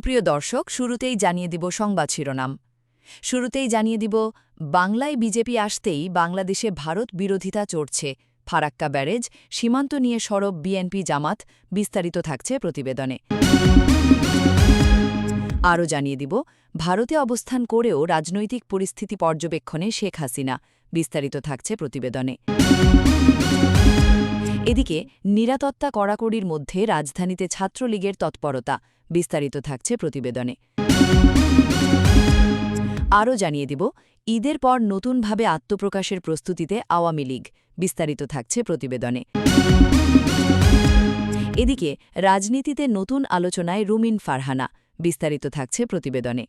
সুপ্রিয় দর্শক, শুরুতেই জানিয়ে দিব সংবাদ শিরোনাম। বাংলায় বিজেপি আসতেই বাংলাদেশে ভারত বিরোধিতা চড়ছে, ফারাক্কা ব্যারেজ, সীমান্ত নিয়ে সরব বিএনপি জামাত। বিস্তারিত থাকছে প্রতিবেদনে। আরও জানিয়ে দিব, ভারতে অবস্থান করেও রাজনৈতিক পরিস্থিতি পর্যবেক্ষণে শেখ হাসিনা। বিস্তারিত থাকছে প্রতিবেদনে। এদিকে নিরাপত্তা কড়াকড়ির মধ্যে রাজধানীতে ছাত্রলীগের তৎপরতা। বিস্তারিত থাকছে প্রতিবেদনে। আরও জানিয়ে দিব, ঈদের পর নতুনভাবে আত্মপ্রকাশের প্রস্তুতিতে আওয়ামী লীগ। বিস্তারিত থাকছে প্রতিবেদনে। এদিকে রাজনীতিতে নতুন আলোচনায় রুমিন ফারহানা। বিস্তারিত থাকছে প্রতিবেদনে।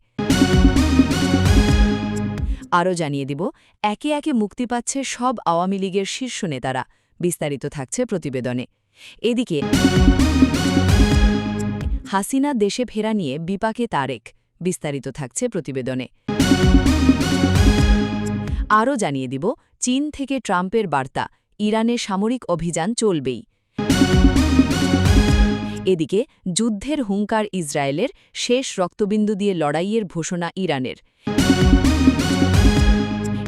আরও জানিয়ে দিব, একে একে মুক্তি পাচ্ছে সব আওয়ামী লীগের শীর্ষ নেতারা। বিস্তারিত থাকছে প্রতিবেদনে। এদিকে হাসিনা দেশে ফেরা নিয়ে বিপাকে তারেক। বিস্তারিত থাকছে প্রতিবেদনে। আরও জানিয়ে দিব, চীন থেকে ট্রাম্পের বার্তা, ইরানের সামরিক অভিযান চলবেই। এদিকে যুদ্ধের হুঙ্কার ইসরায়েলের, শেষ রক্তবিন্দু দিয়ে লড়াইয়ের ঘোষণা ইরানের।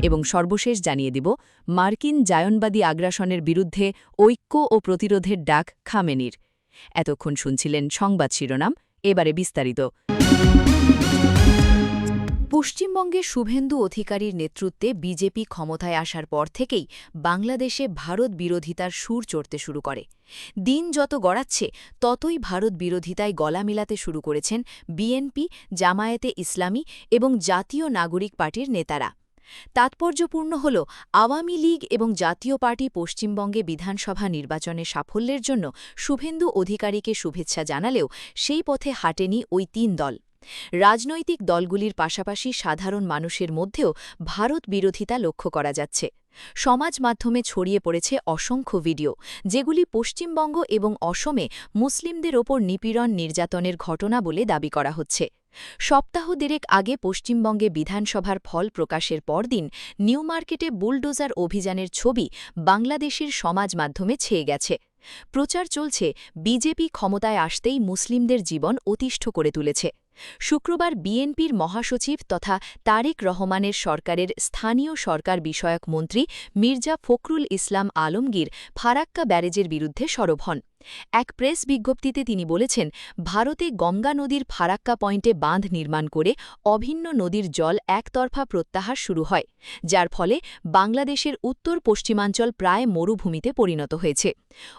এবং সর্বশেষ জানিয়ে দিব, মার্কিন জায়নবাদী আগ্রাসনের বিরুদ্ধে ঐক্য ও প্রতিরোধের ডাক খামেনির। এতক্ষণ শুনছিলেন সংবাদ শিরোনাম, এবারে বিস্তারিত। পশ্চিমবঙ্গে শুভেন্দু অধিকারীর নেতৃত্বে বিজেপি ক্ষমতায় আসার পর থেকেই বাংলাদেশে ভারত বিরোধিতার সুর চড়তে শুরু করে। দিন যত গড়াচ্ছে ততই ভারত বিরোধিতায় গলা মেলাতে শুরু করেছেন বিএনপি, জামায়াতে ইসলামী এবং জাতীয় নাগরিক পার্টির নেতারা। তাৎপর্যপূর্ণ হল, আওয়ামী লীগ এবং জাতীয় পার্টি পশ্চিমবঙ্গে বিধানসভা নির্বাচনে সাফল্যের জন্য শুভেন্দু অধিকারীকে শুভেচ্ছা জানালেও সেই পথে হাঁটেনি ওই তিন দল। রাজনৈতিক দলগুলির পাশাপাশি সাধারণ মানুষের মধ্যেও ভারত বিরোধিতা লক্ষ্য করা যাচ্ছে। সমাজ মাধ্যমে ছড়িয়ে পড়েছে অসংখ্য ভিডিও, যেগুলি পশ্চিমবঙ্গ এবং অসমে মুসলিমদের ওপর নিপীড়ন নির্যাতনের ঘটনা বলে দাবি করা হচ্ছে। সপ্তাহ দেড়েক আগে পশ্চিমবঙ্গে বিধানসভার ফল প্রকাশের পরদিন নিউ মার্কেটে বুলডোজার অভিযানের ছবি বাংলাদেশের সমাজ মাধ্যমে ছেয়ে গেছে। প্রচার চলছে, বিজেপি ক্ষমতায় আসতেই মুসলিমদের জীবন অতিষ্ঠ করে তুলেছে। শুক্রবার বিএনপির মহাসচিব তথা তারেক রহমানের সরকারের স্থানীয় সরকার বিষয়ক মন্ত্রী মির্জা ফখরুল ইসলাম আলমগীর ফারাক্কা ব্যারেজের বিরুদ্ধে সরব হন। এক প্রেস বিজ্ঞপ্তিতে তিনি বলেছেন, ভারতে গঙ্গা নদীর ফারাক্কা পয়েন্টে বাঁধ নির্মাণ করে অভিন্ন নদীর জল একতরফা প্রত্যাহার শুরু হয়, যার ফলে বাংলাদেশের উত্তর পশ্চিমাঞ্চল প্রায় মরুভূমিতে পরিণত হয়েছে।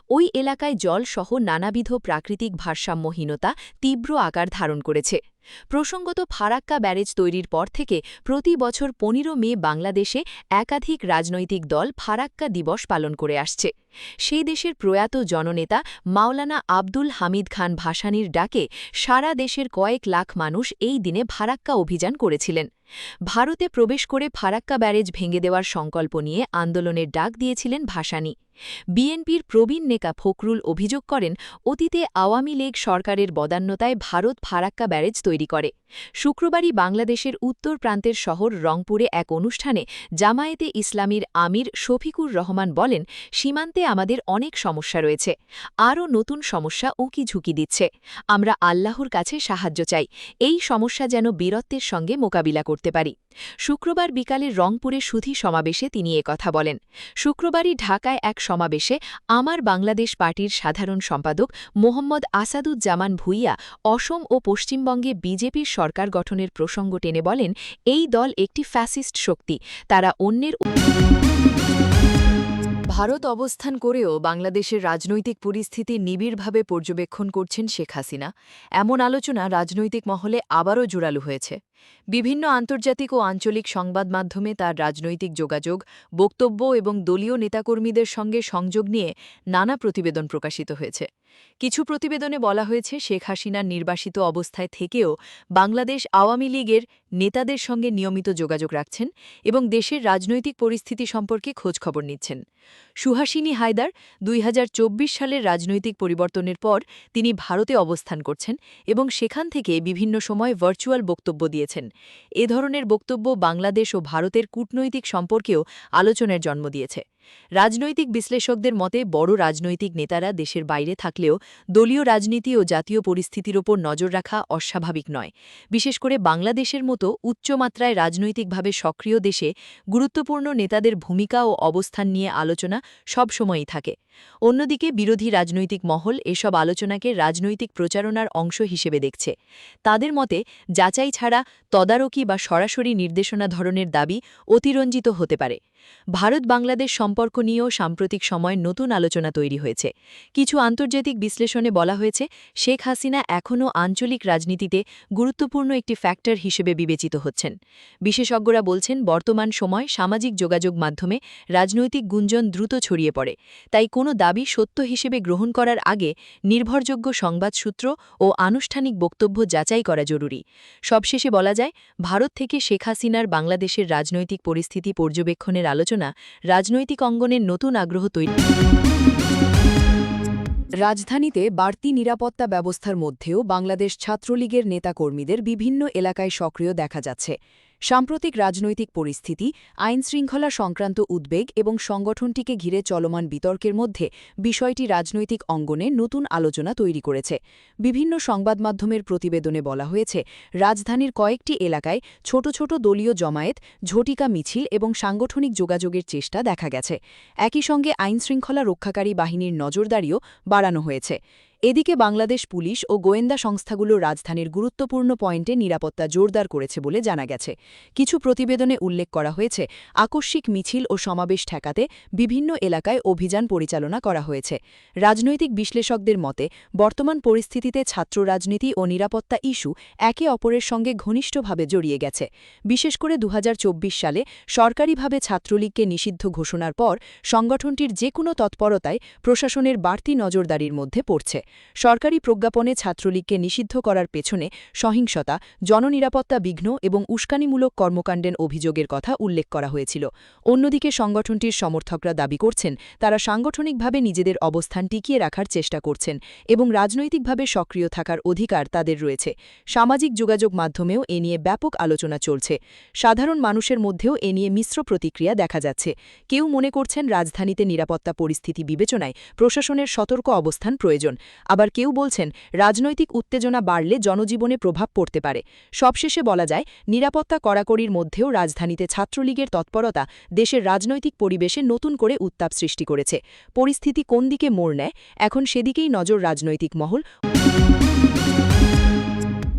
ওই এলাকায় জলসহ নানাবিধ প্রাকৃতিক ভারসাম্যহীনতা তীব্র আকার ধারণ করেছে। প্রসঙ্গত, ফারাক্কা ব্যারেজ তৈরির পর থেকে প্রতি বছর ১৫ মে বাংলাদেশে একাধিক রাজনৈতিক দল ফারাক্কা দিবস পালন করে আসছে। সেই দেশের প্রয়াত জননেতা মাওলানা আব্দুল হামিদ খান ভাসানীর ডাকে সারা দেশের কয়েক লাখ মানুষ এই দিনে ফারাক্কা অভিযান করেছিলেন। ভারতে প্রবেশ করে ফারাক্কা ব্যারেজ ভেঙে দেওয়ার সংকল্প নিয়ে আন্দোলনের ডাক দিয়েছিলেন ভাসানী। বিএনপির প্রবীণ নেতা ফখরুল অভিযোগ করেন, অতীতে আওয়ামী লীগ সরকারের বদান্যতায় ভারত ফারাক্কা ব্যারেজ তৈরি করে। শুক্রবারই বাংলাদেশের উত্তর প্রান্তের শহর রংপুরে এক অনুষ্ঠানে জামায়াতে ইসলামীর আমির শফিকুর রহমান বলেন, সীমান্তে আমাদের অনেক সমস্যা রয়েছে, আরও নতুন সমস্যা উঁকি ঝুঁকি দিচ্ছে। আমরা আল্লাহর কাছে সাহায্য চাই, এই সমস্যা যেন বীরত্বের সঙ্গে মোকাবিলা করতে পারি। শুক্রবার বিকালে রংপুরে সুধী সমাবেশে তিনি একথা বলেন। শুক্রবারই ঢাকায় এক সমাবেশে আমার বাংলাদেশ পার্টির সাধারণ সম্পাদক মোহাম্মদ আসাদুজ্জামান ভূঁইয়া অসম ও পশ্চিমবঙ্গে বিজেপির সরকার গঠনের প্রসঙ্গ টেনে বলেন, এই দল একটি ফ্যাসিস্ট শক্তি, তারা অন্যের। ভারত অবস্থান করেও বাংলাদেশের রাজনৈতিক পরিস্থিতি নিবিড়ভাবে পর্যবেক্ষণ করছেন শেখ হাসিনা। এমন আলোচনা রাজনৈতিক মহলে আবারও জোরালো হয়েছে। বিভিন্ন আন্তর্জাতিক ও আঞ্চলিক সংবাদ মাধ্যমে তার রাজনৈতিক যোগাযোগ, বক্তব্য এবং দলীয় নেতাকর্মীদের সঙ্গে সংযোগ নিয়ে নানা প্রতিবেদন প্রকাশিত হয়েছে। কিছু প্রতিবেদনে বলা হয়েছে, শেখ হাসিনার নির্বাসিত অবস্থায় থেকেও বাংলাদেশ আওয়ামী লীগের নেতাদের সঙ্গে নিয়মিত যোগাযোগ রাখছেন এবং দেশের রাজনৈতিক পরিস্থিতি সম্পর্কে খোঁজখবর নিচ্ছেন। সুহাসিনী হায়দার ২০২৪ সালের রাজনৈতিক পরিবর্তনের পর তিনি ভারতে অবস্থান করছেন এবং সেখান থেকে বিভিন্ন সময় ভার্চুয়াল বক্তব্য দিয়েছেন। এ ধরনের বক্তব্য বাংলাদেশ ও ভারতের কূটনৈতিক সম্পর্কেও আলোচনার জন্ম দিয়েছে। রাজনৈতিক বিশ্লেষকদের মতে বড় রাজনৈতিক নেতারা দেশের বাইরে থাকলেও দলীয় রাজনীতি ও জাতীয় পরিস্থিতির ওপর নজর রাখা অস্বাভাবিক নয়। বিশেষ করে বাংলাদেশের মতো উচ্চমাত্রায় রাজনৈতিকভাবে সক্রিয় দেশে গুরুত্বপূর্ণ নেতাদের ভূমিকা ও অবস্থান নিয়ে আলোচনা সবসময়ই থাকে। অন্যদিকে বিরোধী রাজনৈতিক মহল এসব আলোচনাকে রাজনৈতিক প্রচারণার অংশ হিসেবে দেখছে। তাদের মতে যাচাই ছাড়া তদারকি বা সরাসরি নির্দেশনা ধরনের দাবি অতিরঞ্জিত হতে পারে। ভারত-বাংলাদেশ সম্পর্ক নিয়েও সাম্প্রতিক সময় নতুন আলোচনা তৈরি হয়েছে। কিছু আন্তর্জাতিক বিশ্লেষণে বলা হয়েছে শেখ হাসিনা এখনও আঞ্চলিক রাজনীতিতে গুরুত্বপূর্ণ একটি ফ্যাক্টর হিসেবে বিবেচিত হচ্ছেন। বিশেষজ্ঞরা বলছেন বর্তমান সময় সামাজিক যোগাযোগ মাধ্যমে রাজনৈতিক গুঞ্জন দ্রুত ছড়িয়ে পড়ে, তাই কোনো দাবি সত্য হিসেবে গ্রহণ করার আগে নির্ভরযোগ্য সংবাদসূত্র ও আনুষ্ঠানিক বক্তব্য যাচাই করা জরুরি। সবশেষে বলা যায় ভারত থেকে শেখ হাসিনার বাংলাদেশের রাজনৈতিক পরিস্থিতি পর্যবেক্ষণের আলোচনা রাজনৈতিক অঙ্গনের নতুন আগ্রহ তৈরি। রাজধানীতে বাড়তি নিরাপত্তা ব্যবস্থার মধ্যেও বাংলাদেশ ছাত্রলীগের নেতাকর্মীদের বিভিন্ন এলাকায় সক্রিয় দেখা যাচ্ছে। সাম্প্রতিক রাজনৈতিক পরিস্থিতি, আইনশৃঙ্খলা সংক্রান্ত উদ্বেগ এবং সংগঠনটিকে ঘিরে চলমান বিতর্কের মধ্যে বিষয়টি রাজনৈতিক অঙ্গনে নতুন আলোচনা তৈরি করেছে। বিভিন্ন সংবাদমাধ্যমের প্রতিবেদনে বলা হয়েছে রাজধানীর কয়েকটি এলাকায় ছোট ছোট দলীয় জমায়েত, ঝটিকা মিছিল এবং সাংগঠনিক যোগাযোগের চেষ্টা দেখা গেছে। একই সঙ্গে আইনশৃঙ্খলা রক্ষাকারী বাহিনীর নজরদারিও বাড়ানো হয়েছে। এদিকে বাংলাদেশ পুলিশ ও গোয়েন্দা সংস্থাগুলো রাজধানীর গুরুত্বপূর্ণ পয়েন্টে নিরাপত্তা জোরদার করেছে বলে জানা গেছে। কিছু প্রতিবেদনে উল্লেখ করা হয়েছে আকস্মিক মিছিল ও সমাবেশ ঠেকাতে বিভিন্ন এলাকায় অভিযান পরিচালনা করা হয়েছে। রাজনৈতিক বিশ্লেষকদের মতে বর্তমান পরিস্থিতিতে ছাত্র রাজনীতি ও নিরাপত্তা ইস্যু একে অপরের সঙ্গে ঘনিষ্ঠভাবে জড়িয়ে গেছে। বিশেষ করে ২০২৪ সালে সরকারিভাবে ছাত্রলীগকে নিষিদ্ধ ঘোষণার পর সংগঠনটির যে কোনো তৎপরতায় প্রশাসনের বাড়তি নজরদারির মধ্যে পড়ছে। সরকারি প্রজ্ঞাপনে ছাত্রলীগকে নিষিদ্ধ করার পেছনে সহিংসতা, জননিরাপত্তা বিঘ্ন এবং উস্কানিমূলক কর্মকাণ্ডের অভিযোগের কথা উল্লেখ করা হয়েছিল। অন্যদিকে সংগঠনটির সমর্থকরা দাবি করছেন তারা সাংগঠনিকভাবে নিজেদের অবস্থান টিকিয়ে রাখার চেষ্টা করছেন এবং রাজনৈতিকভাবে সক্রিয় থাকার অধিকার তাদের রয়েছে। সামাজিক যোগাযোগ মাধ্যমেও এ নিয়ে ব্যাপক আলোচনা চলছে। সাধারণ মানুষের মধ্যেও এ নিয়ে মিশ্র প্রতিক্রিয়া দেখা যাচ্ছে। কেউ মনে করছেন রাজধানীতে নিরাপত্তা পরিস্থিতি বিবেচনায় প্রশাসনের সতর্ক অবস্থান প্রয়োজন, আবার কেউ বলছেন রাজনৈতিক উত্তেজনা বাড়লে জনজীবনে প্রভাব পড়তে পারে। সবশেষে বলা যায় নিরাপত্তা কড়াকড়ির মধ্যেও রাজধানীতে ছাত্রলীগের তৎপরতা দেশের রাজনৈতিক পরিবেশে নতুন করে উত্তাপ সৃষ্টি করেছে। পরিস্থিতি কোন দিকে মোড় নেয় এখন সেদিকেই নজর রাজনৈতিক মহল।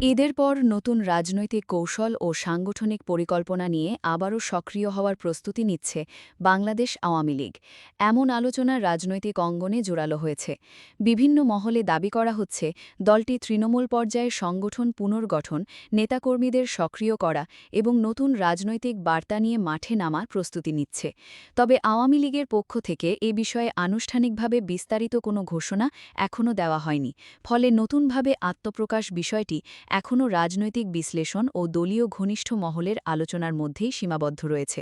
ঈদের পর নতুন রাজনৈতিক কৌশল ও সাংগঠনিক পরিকল্পনা নিয়ে আবারও সক্রিয় হওয়ার প্রস্তুতি নিচ্ছে বাংলাদেশ আওয়ামী লীগ। এমন আলোচনা রাজনৈতিক অঙ্গনে জোরালো হয়েছে। বিভিন্ন মহলে দাবি করা হচ্ছে দলটি তৃণমূল পর্যায়ে সংগঠন পুনর্গঠন, নেতাকর্মীদের সক্রিয় করা এবং নতুন রাজনৈতিক বার্তা নিয়ে মাঠে নামার প্রস্তুতি নিচ্ছে। তবে আওয়ামী লীগের পক্ষ থেকে এ বিষয়ে আনুষ্ঠানিকভাবে বিস্তারিত কোনো ঘোষণা এখনও দেওয়া হয়নি। ফলে নতুনভাবে আত্মপ্রকাশ বিষয়টি এখনও রাজনৈতিক বিশ্লেষণ ও দলীয় ঘনিষ্ঠ মহলের আলোচনার মধ্যেই সীমাবদ্ধ রয়েছে।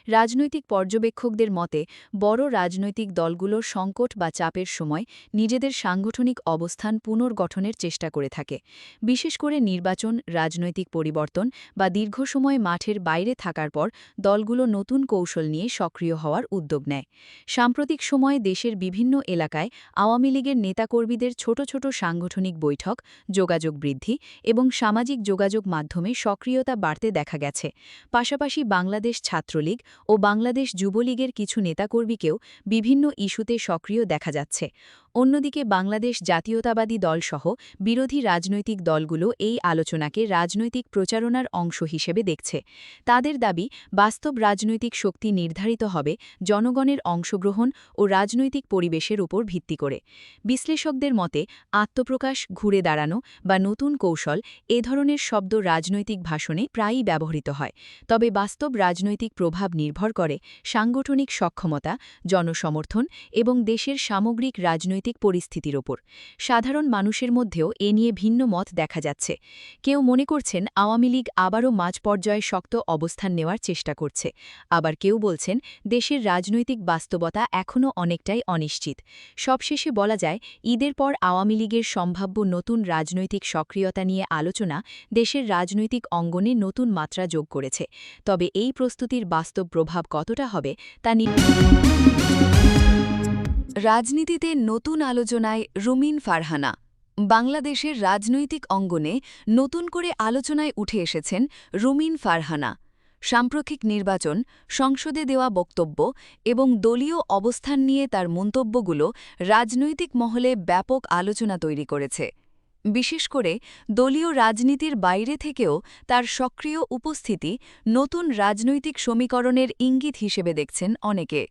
রাজনৈতিক পর্যবেক্ষকদের মতে বড় রাজনৈতিক দলগুলোর সংকট বা চাপের সময় নিজেদের সাংগঠনিক অবস্থান পুনর্গঠনের চেষ্টা করে থাকে। বিশেষ করে নির্বাচন, রাজনৈতিক পরিবর্তন বা দীর্ঘ সময় মাঠের বাইরে থাকার পর দলগুলো নতুন কৌশল নিয়ে সক্রিয় হওয়ার উদ্যোগ নেয়। সাম্প্রতিক সময়ে দেশের বিভিন্ন এলাকায় আওয়ামী লীগের নেতাকর্মীদের ছোট ছোট সাংগঠনিক বৈঠক, যোগাযোগ বৃদ্ধি এবং সামাজিক যোগাযোগ মাধ্যমে সক্রিয়তা বাড়তে দেখা গেছে। পাশাপাশি বাংলাদেশ ছাত্রলীগ ও বাংলাদেশ যুবলীগের কিছু নেতাকর্মীকেও বিভিন্ন ইস্যুতে সক্রিয় দেখা যাচ্ছে। অন্যদিকে বাংলাদেশ জাতীয়তাবাদী দলসহ বিরোধী রাজনৈতিক দলগুলো এই আলোচনাকে রাজনৈতিক প্রচারণার অংশ হিসেবে দেখছে। তাদের দাবি বাস্তব রাজনৈতিক শক্তি নির্ধারিত হবে জনগণের অংশগ্রহণ ও রাজনৈতিক পরিবেশের উপর ভিত্তি করে। বিশ্লেষকদের মতে আত্মপ্রকাশ, ঘুরে দাঁড়ানো বা নতুন কৌশল এ ধরনের শব্দ রাজনৈতিক ভাষণে প্রায়ই ব্যবহৃত হয়। তবে বাস্তব রাজনৈতিক প্রভাব নির্ভর করে সাংগঠনিক সক্ষমতা, জনসমর্থন এবং দেশের সামগ্রিক রাজনৈতিক রাজনৈতিক পরিস্থিতির ওপর। সাধারণ মানুষের মধ্যেও এ নিয়ে ভিন্ন মত দেখা যাচ্ছে। কেউ মনে করছেন আওয়ামী লীগ আবারও মাঝ পর্যায়ে শক্ত অবস্থান নেওয়ার চেষ্টা করছে, আবার কেউ বলছেন দেশের রাজনৈতিক বাস্তবতা এখনও অনেকটাই অনিশ্চিত। সবশেষে বলা যায়, ঈদের পর আওয়ামী লীগের সম্ভাব্য নতুন রাজনৈতিক সক্রিয়তা নিয়ে আলোচনা দেশের রাজনৈতিক অঙ্গনে নতুন মাত্রা যোগ করেছে। তবে এই প্রস্তুতির বাস্তব প্রভাব কতটা হবে তা রাজনীতিতে নতুন আলোচনায় রুমিন ফারহানা। বাংলাদেশের রাজনৈতিক অঙ্গনে নতুন করে আলোচনায় উঠে এসেছেন রুমিন ফারহানা। সাম্প্রতিক নির্বাচন, সংসদে দেওয়া বক্তব্য এবং দলীয় অবস্থান নিয়ে তার মন্তব্যগুলো রাজনৈতিক মহলে ব্যাপক আলোচনা তৈরি করেছে। বিশেষ করে দলীয় রাজনীতির বাইরে থেকেও তার সক্রিয় উপস্থিতি নতুন রাজনৈতিক সমীকরণের ইঙ্গিত হিসেবে দেখছেন অনেকে।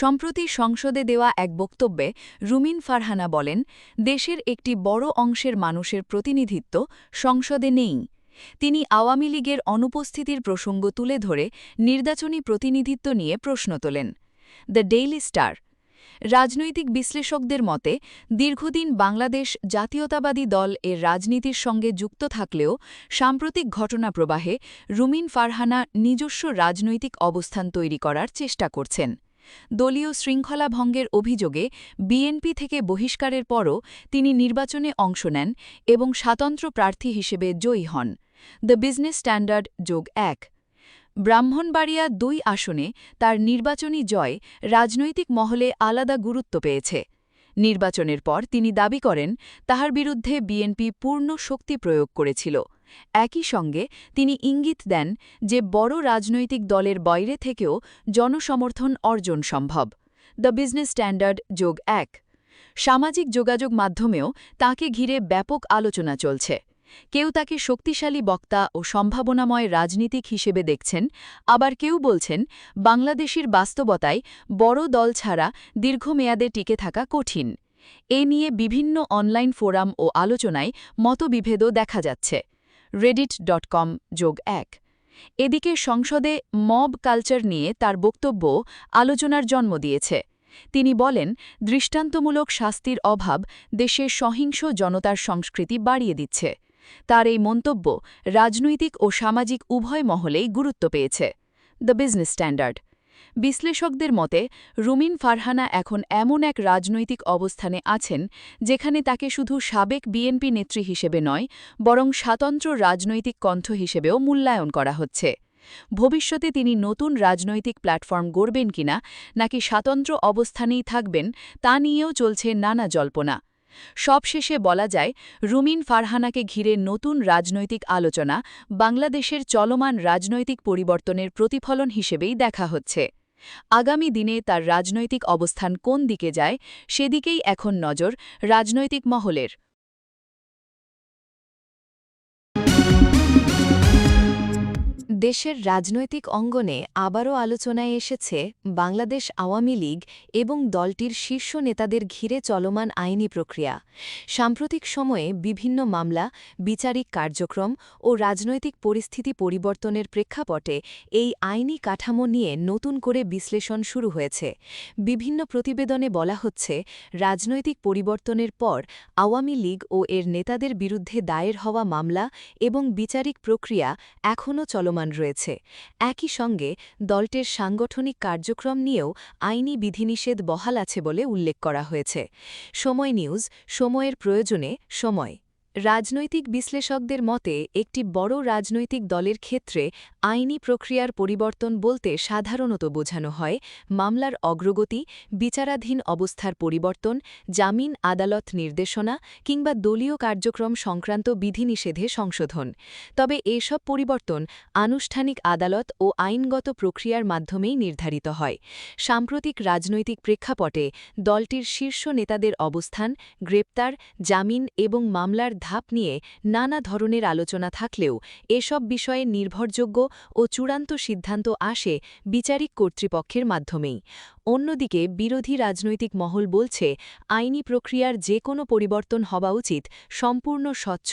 সম্প্রতি সংসদে দেওয়া এক বক্তব্যে রুমিন ফারহানা বলেন, দেশের একটি বড় অংশের মানুষের প্রতিনিধিত্ব সংসদে নেই। তিনি আওয়ামী লীগের অনুপস্থিতির প্রসঙ্গ তুলে ধরে নির্বাচনী প্রতিনিধিত্ব নিয়ে প্রশ্ন তোলেন। The daily star. রাজনৈতিক বিশ্লেষকদের মতে, দীর্ঘদিন বাংলাদেশ জাতীয়তাবাদী দল এর রাজনীতির সঙ্গে যুক্ত থাকলেও সাম্প্রতিক ঘটনাপ্রবাহে রুমিন ফারহানা নিজস্ব রাজনৈতিক অবস্থান তৈরি করার চেষ্টা করছেন। দলীয় শৃঙ্খলা ভঙ্গের অভিযোগে বিএনপি থেকে বহিষ্কারের পরও তিনি নির্বাচনে অংশ নেন এবং স্বতন্ত্র প্রার্থী হিসেবে জয়ী হন। The business standard +1। ব্রাহ্মণবাড়িয়া ২ আসনে তার নির্বাচনী জয় রাজনৈতিক মহলে আলাদা গুরুত্ব পেয়েছে। নির্বাচনের পর তিনি দাবি করেন, তাহার বিরুদ্ধে বিএনপি পূর্ণ শক্তি প্রয়োগ করেছিল। একই সঙ্গে তিনি ইঙ্গিত দেন যে বড় রাজনৈতিক দলের বাইরে থেকেও জনসমর্থন অর্জন সম্ভব। The business standard +1। সামাজিক যোগাযোগ মাধ্যমেও তাকে ঘিরে ব্যাপক আলোচনা চলছে। কেউ তাকে শক্তিশালী বক্তা ও সম্ভাবনাময় রাজনীতিক হিসেবে দেখছেন, আবার কেউ বলছেন বাংলাদেশের বাস্তবতায় বড় দল ছাড়া দীর্ঘমেয়াদে টিকে থাকা কঠিন। এ নিয়ে বিভিন্ন অনলাইন ফোরাম ও আলোচনায় মতবিভেদও দেখা যাচ্ছে। reddit.com +1। এদিকে সংসদে মব কালচার নিয়ে তার বক্তব্য আলোচনার জন্ম দিয়েছে। তিনি বলেন, দৃষ্টান্তমূলক শাস্তির অভাব দেশে সহিংস জনতার সংস্কৃতি বাড়িয়ে দিচ্ছে। তার এই মন্তব্য রাজনৈতিক ও সামাজিক উভয় মহলেই গুরুত্ব পেয়েছে। The business standard. বিশ্লেষকদের মতে, রুমিন ফারহানা এখন এমন এক রাজনৈতিক অবস্থানে আছেন যেখানে তাকে শুধু সাবেক বিএনপি নেত্রী হিসেবে নয়, বরং স্বতন্ত্র রাজনৈতিক কণ্ঠ হিসেবেও মূল্যায়ন করা হচ্ছে। ভবিষ্যতে তিনি নতুন রাজনৈতিক প্ল্যাটফর্ম গড়বেন কিনা, নাকি স্বতন্ত্র অবস্থানেই থাকবেন, তা নিয়েও চলছে নানা জল্পনা। সবশেষে বলা যায়, রুমিন ফারহানাকে ঘিরে নতুন রাজনৈতিক আলোচনা বাংলাদেশের চলমান রাজনৈতিক পরিবর্তনের প্রতিফলন হিসেবেই দেখা হচ্ছে। আগামী দিনে তার রাজনৈতিক অবস্থান কোন দিকে যায়, সেদিকেই এখন নজর রাজনৈতিক মহলের। দেশের রাজনৈতিক অঙ্গনে আবারও আলোচনায় এসেছে বাংলাদেশ আওয়ামী লীগ এবং দলটির শীর্ষ নেতাদের ঘিরে চলমান আইনি প্রক্রিয়া। সাম্প্রতিক সময়ে বিভিন্ন মামলা, বিচারিক কার্যক্রম ও রাজনৈতিক পরিস্থিতি পরিবর্তনের প্রেক্ষাপটে এই আইনি কাঠামো নিয়ে নতুন করে বিশ্লেষণ শুরু হয়েছে। বিভিন্ন প্রতিবেদনে বলা হচ্ছে, রাজনৈতিক পরিবর্তনের পর আওয়ামী লীগ ও এর নেতাদের বিরুদ্ধে দায়ের হওয়া মামলা এবং বিচারিক প্রক্রিয়া এখনও চলমান রয়েছে। একই সঙ্গে দলটির সাংগঠনিক কার্যক্রম নিয়েও আইনি বিধিনিষেধ বহাল আছে বলে উল্লেখ করা হয়েছে। সময় নিউজ, সময়ের প্রয়োজনে সময়। রাজনৈতিক বিশ্লেষকদের মতে, একটি বড় রাজনৈতিক দলের ক্ষেত্রে আইনি প্রক্রিয়ার পরিবর্তন বলতে সাধারণত বোঝানো হয় মামলার অগ্রগতি, বিচারাধীন অবস্থার পরিবর্তন, জামিন আদালত নির্দেশনা কিংবা দলীয় কার্যক্রম সংক্রান্ত বিধিনিষেধে সংশোধন। তবে এসব পরিবর্তন আনুষ্ঠানিক আদালত ও আইনগত প্রক্রিয়ার মাধ্যমেই নির্ধারিত হয়। সাম্প্রতিক রাজনৈতিক প্রেক্ষাপটে দলটির শীর্ষ নেতাদের অবস্থান, গ্রেপ্তার, জামিন এবং মামলার ধাপ নিয়ে নানা ধরনের আলোচনা থাকলেও এসব বিষয়ে নির্ভরযোগ্য ও চূড়ান্ত সিদ্ধান্ত আসে বিচারিক কর্তৃপক্ষের মাধ্যমেই। অন্যদিকে বিরোধী রাজনৈতিক মহল বলছে আইনি প্রক্রিয়ার যে কোনো পরিবর্তন হওয়া উচিত সম্পূর্ণ স্বচ্ছ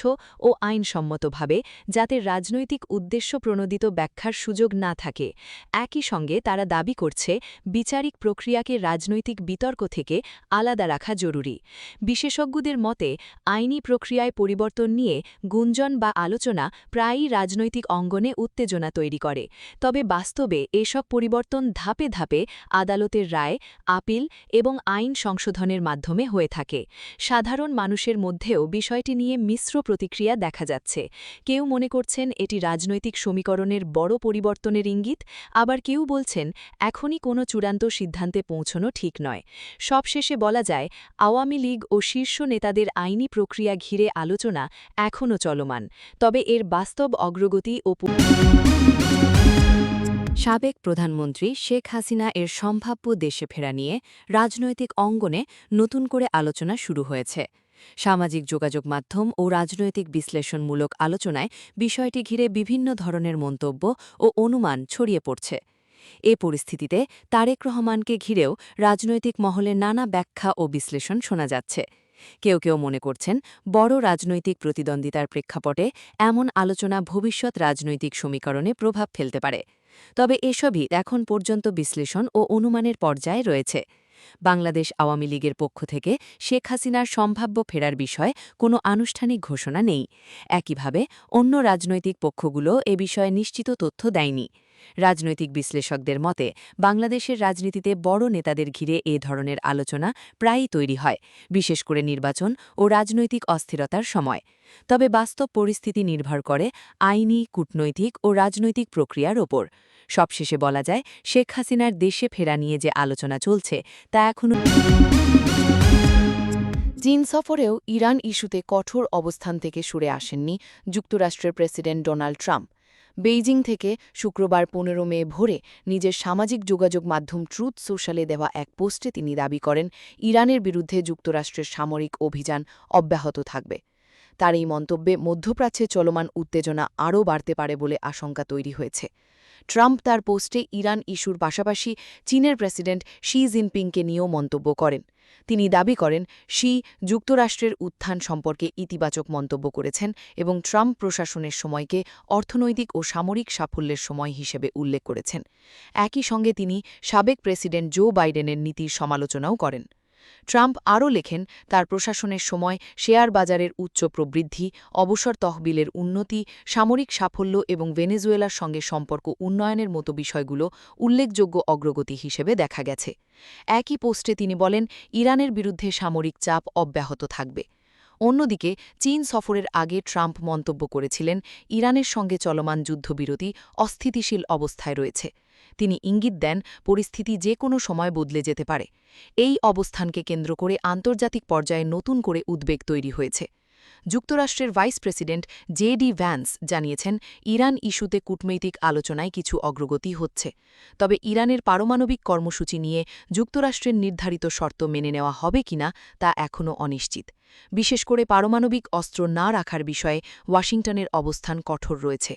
ও আইনসম্মতভাবে, যাতে রাজনৈতিক উদ্দেশ্য প্রণোদিত ব্যাখ্যার সুযোগ না থাকে। একই সঙ্গে তারা দাবি করছে বিচারিক প্রক্রিয়াকে রাজনৈতিক বিতর্ক থেকে আলাদা রাখা জরুরি। বিশেষজ্ঞদের মতে আইনি প্রক্রিয়ায় পরিবর্তন নিয়ে গুঞ্জন বা আলোচনা প্রায়ই রাজনৈতিক অঙ্গনে উত্তেজনা তৈরি করে, তবে বাস্তবে এসব পরিবর্তন ধাপে ধাপে আদালতের রায়, আপিল এবং আইন সংশোধনের মাধ্যমে হয়ে থাকে। সাধারণ মানুষের মধ্যেও বিষয়টি নিয়ে মিশ্র প্রতিক্রিয়া দেখা যাচ্ছে। কেউ মনে করছেন এটি রাজনৈতিক সমীকরণের বড় পরিবর্তনের ইঙ্গিত, আবার কেউ বলছেন এখনই কোনো চূড়ান্ত সিদ্ধান্তে পৌঁছনো ঠিক নয়। সবশেষে বলা যায়, আওয়ামী লীগ ও শীর্ষ নেতাদের আইনি প্রক্রিয়া ঘিরে আলোচনা এখনও চলমান, তবে এর বাস্তব অগ্রগতি ও সাবেক প্রধানমন্ত্রী শেখ হাসিনা এর সম্ভাব্য দেশে ফেরা নিয়ে রাজনৈতিক অঙ্গনে নতুন করে আলোচনা শুরু হয়েছে। সামাজিক যোগাযোগ মাধ্যম ও রাজনৈতিক বিশ্লেষণমূলক আলোচনায় বিষয়টি ঘিরে বিভিন্ন ধরনের মন্তব্য ও অনুমান ছড়িয়ে পড়ছে। এ পরিস্থিতিতে তারেক রহমানকে ঘিরেও রাজনৈতিক মহলে নানা ব্যাখ্যা ও বিশ্লেষণ শোনা যাচ্ছে। কেউ কেউ মনে করছেন বড় রাজনৈতিক প্রতিদ্বন্দ্বিতার প্রেক্ষাপটে এমন আলোচনা ভবিষ্যৎ রাজনৈতিক সমীকরণে প্রভাব ফেলতে পারে। তবে এসবই এখন পর্যন্ত বিশ্লেষণ ও অনুমানের পর্যায়ে রয়েছে। বাংলাদেশ আওয়ামী লীগের পক্ষ থেকে শেখ হাসিনার সম্ভাব্য ফেরার বিষয়ে কোনো আনুষ্ঠানিক ঘোষণা নেই। একইভাবে অন্য রাজনৈতিক পক্ষগুলো এ বিষয়ে নিশ্চিত তথ্য দেয়নি। রাজনৈতিক বিশ্লেষকদের মতে বাংলাদেশের রাজনীতিতে বড় নেতাদের ঘিরে এ ধরনের আলোচনা প্রায়ই তৈরি হয়, বিশেষ করে নির্বাচন ও রাজনৈতিক অস্থিরতার সময়। তবে বাস্তব পরিস্থিতি নির্ভর করে আইনি, কূটনৈতিক ও রাজনৈতিক প্রক্রিয়ার ওপর। সবশেষে বলা যায়, শেখ হাসিনার দেশে ফেরা নিয়ে যে আলোচনা চলছে তা এখনও। চীন সফরেও ইরান ইস্যুতে কঠোর অবস্থান থেকে সরে আসেননি যুক্তরাষ্ট্রের প্রেসিডেন্ট ডোনাল্ড ট্রাম্প। বেইজিং থেকে শুক্রবার ১৫ মে ভোরে নিজের সামাজিক যোগাযোগ মাধ্যম ট্রুথ সোশ্যালে দেওয়া এক পোস্টে তিনি দাবি করেন ইরানের বিরুদ্ধে যুক্তরাষ্ট্রের সামরিক অভিযান অব্যাহত থাকবে। তার এই মন্তব্যে মধ্যপ্রাচ্যে চলমান উত্তেজনা আরও বাড়তে পারে বলে আশঙ্কা তৈরি হয়েছে। ট্রাম্প তার পোস্টে ইরান ইস্যুর পাশাপাশি চীনের প্রেসিডেন্ট শি জিনপিংকে নিয়েও মন্তব্য করেন। তিনি দাবি করেন শি যুক্তরাষ্ট্রের উত্থান সম্পর্কে ইতিবাচক মন্তব্য করেছেন এবং ট্রাম্প প্রশাসনের সময়কে অর্থনৈতিক ও সামরিক সাফল্যের সময় হিসেবে উল্লেখ করেছেন। একই সঙ্গে তিনি সাবেক প্রেসিডেন্ট জো বাইডেনের নীতির সমালোচনাও করেন। ট্রাম্প আরও লেখেন তার প্রশাসনের সময় শেয়ার বাজারের উচ্চ প্রবৃদ্ধি, অবসর তহবিলের উন্নতি, সামরিক সাফল্য এবং ভেনেজুয়েলার সঙ্গে সম্পর্ক উন্নয়নের মতো বিষয়গুলো উল্লেখযোগ্য অগ্রগতি হিসেবে দেখা গেছে। একই পোস্টে তিনি বলেন ইরানের বিরুদ্ধে সামরিক চাপ অব্যাহত থাকবে। অন্যদিকে চীন সফরের আগে ট্রাম্প মন্তব্য করেছিলেন ইরানের সঙ্গে চলমান যুদ্ধবিরতি অস্থিতিশীল অবস্থায় রয়েছে। তিনি ইঙ্গিত দেন পরিস্থিতি যে কোনো সময় বদলে যেতে পারে। এই অবস্থানকে কেন্দ্র করে আন্তর্জাতিক পর্যায়ে নতুন করে উদ্বেগ তৈরি হয়েছে। যুক্তরাষ্ট্রের ভাইস প্রেসিডেন্ট জে.ডি. ভ্যান্স জানিয়েছেন ইরান ইস্যুতে কূটনৈতিক আলোচনায় কিছু অগ্রগতি হচ্ছে, তবে ইরানের পারমাণবিক কর্মসূচি নিয়ে যুক্তরাষ্ট্রের নির্ধারিত শর্ত মেনে নেওয়া হবে কিনা তা এখনও অনিশ্চিত। বিশেষ করে পারমাণবিক অস্ত্র না রাখার বিষয়ে ওয়াশিংটনের অবস্থান কঠোর রয়েছে।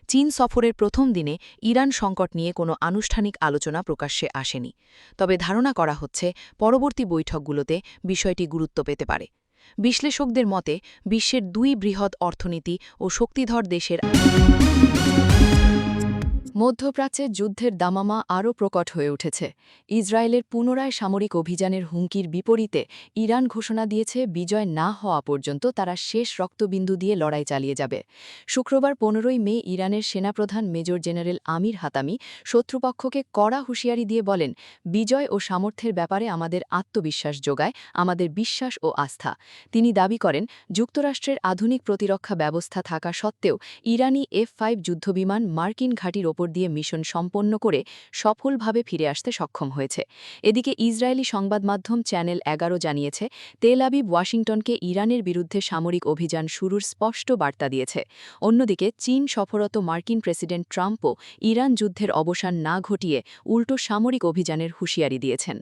চীন সফরের প্রথম দিনে ইরান সংকট নিয়ে কোনো আনুষ্ঠানিক আলোচনা প্রকাশ্যে আসেনি, তবে ধারণা করা হচ্ছে পরবর্তী বৈঠকগুলোতে বিষয়টি গুরুত্ব পেতে পারে। বিশ্লেষকদের মতে বিশ্বের দুই বৃহৎ অর্থনীতি ও শক্তিধর দেশের মধ্যপ্রাচ্যে যুদ্ধের দামামা আরও প্রকট হয়ে উঠেছে। ইসরায়েলের পুনরায় সামরিক অভিযানের হুমকির বিপরীতে ইরান ঘোষণা দিয়েছে বিজয় না হওয়া পর্যন্ত তারা শেষ রক্তবিন্দু দিয়ে লড়াই চালিয়ে যাবে। শুক্রবার ১৫ মে ইরানের সেনাপ্রধান মেজর জেনারেল আমির হাতামি শত্রুপক্ষকে কড়া হুঁশিয়ারি দিয়ে বলেন, বিজয় ও সামর্থ্যের ব্যাপারে আমাদের আত্মবিশ্বাস যোগায় আমাদের বিশ্বাস ও আস্থা। তিনি দাবি করেন যুক্তরাষ্ট্রের আধুনিক প্রতিরক্ষা ব্যবস্থা থাকা সত্ত্বেও ইরানি F-5 যুদ্ধবিমান মার্কিন ঘাঁটির ওপর দিয়ে মিশন সম্পন্ন করে সফলভাবে ফিরে আসতে সক্ষম হয়েছে। এদিকে ইসরায়েলি সংবাদ মাধ্যম চ্যানেল ১১ জানিয়েছে তেল আবিব ওয়াশিংটনকে ইরানের বিরুদ্ধে সামরিক অভিযান শুরুর স্পষ্ট বার্তা দিয়েছে। অন্যদিকে চীন সফররত মার্কিন প্রেসিডেন্ট ট্রাম্পও ইরান যুদ্ধের অবসান না ঘটিয়ে উল্টো সামরিক অভিযানের হুঁশিয়ারি দিয়েছেন।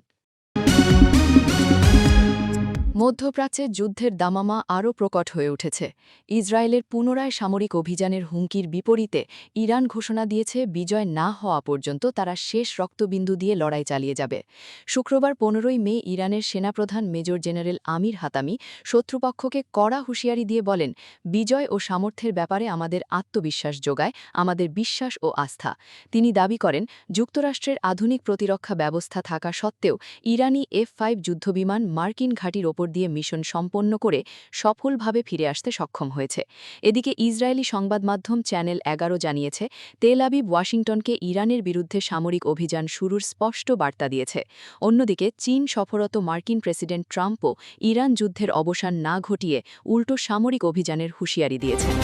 মধ্যপ্রাচ্যে যুদ্ধের দামামা আরও প্রকট হয়ে উঠেছে। ইসরায়েলের পুনরায় সামরিক অভিযানের হুমকির বিপরীতে ইরান ঘোষণা দিয়েছে বিজয় না হওয়া পর্যন্ত তারা শেষ রক্তবিন্দু দিয়ে লড়াই চালিয়ে যাবে। শুক্রবার ১৫ই মে ইরানের সেনাপ্রধান মেজর জেনারেল আমির হাতামি শত্রুপক্ষকে কড়া হুঁশিয়ারি দিয়ে বলেন, বিজয় ও সামর্থ্যের ব্যাপারে আমাদের আত্মবিশ্বাস যোগায় আমাদের বিশ্বাস ও আস্থা। তিনি দাবি করেন, যুক্তরাষ্ট্রের আধুনিক প্রতিরক্ষা ব্যবস্থা থাকা সত্ত্বেও ইরানি F-5 যুদ্ধবিমান মার্কিন ঘাঁটির ওপর দিয়ে মিশন সম্পন্ন করে সফলভাবে ফিরে আসতে সক্ষম হয়েছে। এদিকে ইসরায়েলি সংবাদ মাধ্যম চ্যানেল ১১ জানিয়েছে, তেল আবিব ওয়াশিংটনকে ইরানের বিরুদ্ধে সামরিক অভিযান শুরুর স্পষ্ট বার্তা দিয়েছে। অন্যদিকে চীন সফররত মার্কিন প্রেসিডেন্ট ট্রাম্পও ইরান যুদ্ধের অবসান না ঘটিয়ে উল্টো সামরিক অভিযানের হুঁশিয়ারি দিয়েছেন।